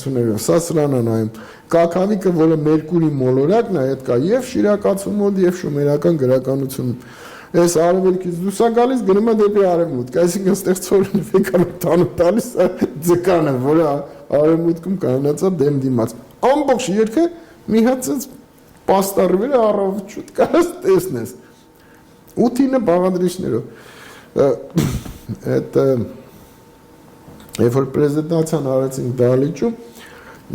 գեղեցկություններով, սա սրան է նայում։ Կաքավիկը, որը Մերկուրի մոլորակն է, այդ կա եւ շիրակացում մոտ եւ շումերական գրականությունում։ Այս արևելքից դուրս է գալիս, գնում է դեպի արևմուտք, այսինքն այստեղ ծորին վեկանը տալիս է ձկանը, որը արևմուտքում կանացա դեմ դիմաց։ Ամբողջ երգը մի հատ sense պաստառի վրա առավոտ կարաս տեսնես։ 8-ը բաղադրիչներով։ Այդ երբ որ պրեզենտացիան արեցինք Դալիճում,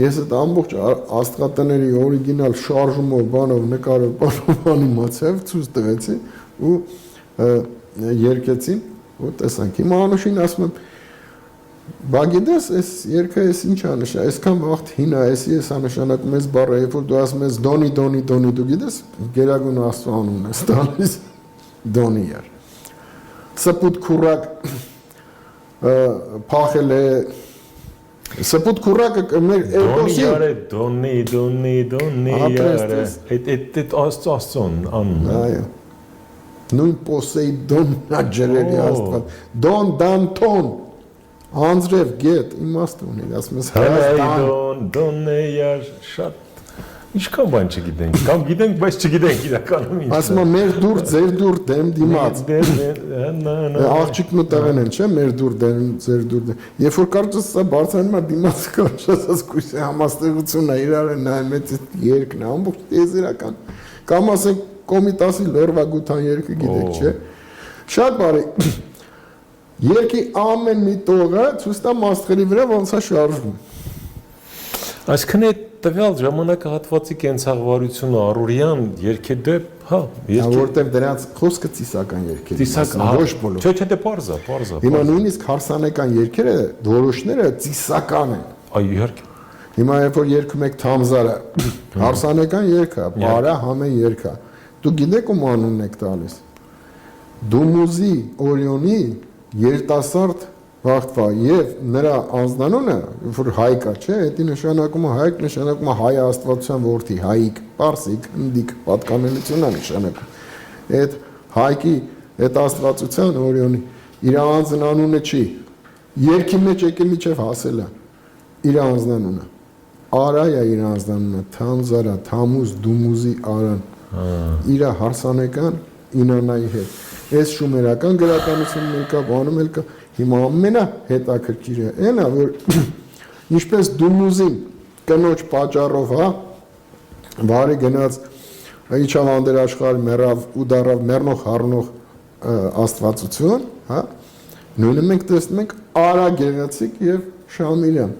ես այդ ամբողջ աստղատների օրիգինալ շարժումով, բանով, նկարով, անիմացիայով ցույց տվեցի ու երգեցին, ու տեսանք։ Հիմա Անուշին ասում եմ, բա գիտես, այս երգը էս ինչ է նշանակում, այսքան վաղ հին է, էսի է նշանակում այս բառը, երբ որ դու ասում ես դոնի, դու գիտես, Գերագույն Աստծո անունն ես տալիս, դոնի էր։ Սպուտ քուրակ փախել է Սպուտ քուրակը մեր էրդոսի դոնի յարը այդ Աստծոն անունն այո նույն Պոսեյդոն աջերելի Աստված Դանթոն անձրև գետ իմաստ ունի ասում ես դոնի յար շատ Ինչքան բան չգիտենք, կամ գիտենք, բայց չգիտենք իրականում ինչ։ Ասում եմ մեր դուր, ձեր դուր, դեմ դիմաց։ Աղջիկն ու տղեն են, չէ՞, մեր դուր, դեմ, ձեր դուր։ Երբ որ կարծես սա բարձրանում է դիմաց կարծես քույսի համաստեղությունն է, իրար են նայում այդ երգն է, ամբողջ տեզերական։ Կամ ասենք Կոմիտասի Լորվագութան երգը գիտեք, չէ՞։ Շատ բարի։ Երգի ամեն մի տողը ցույց տա մաստղերի վրա ոնց է շարժվում։ Այսինքն այդ տվյալ ժամանակահատվածի կենցաղվարությունը առօրյան երգեդե, հա, որտեղ դրանց խոսքը ծիսական երգեր են, ոչ բոլոր։ Չէ, պարզա։ Հիմա նույնիսկ հարսանեկան երգերը, որոշները ծիսական են։ Այո, իհարկե։ Հիմա երբ որ երգում եք Թամզարը, հարսանեկան երգ է, բարա համեն երգ է։ Դու գիտեք ում անունն եք տալիս։ Դումուզի Օրիոնի երիտասարդ Վաղտվա եւ նրա անձնանունը, որ հայկ է, չէ, դա նշանակում է հայկ, նշանակում է հայ աստվածության որդի, հայիկ, պարսիկ, հնդիկ պատկանելությունն է նշանակում։ Այդ հայկի, այդ աստվածության Օրիոնի իր անձնանունը չի։ Երգի մեջ եկել միջև հասել է իր անձնանունը։ Արայա իր անձնանունը, Թամզարա, Թամուզ, Դումուզի Արան։ Իր հարսանեկան Ինանայի հետ։ Այս շումերական գրականությունն էլ կա, բանում էլ կա։ Հիմա ամենա հետաքրքիրը այն է, որ ինչպես Դումուզին կնոջ պատճառով, հա, բարի գնաց իջավ անդերաշխարհ մեռավ ու դառավ մեռնող հառնող աստվածություն, հա, նույնը մենք տեսնում ենք Արա գեղեցիկ եւ Շամիլյան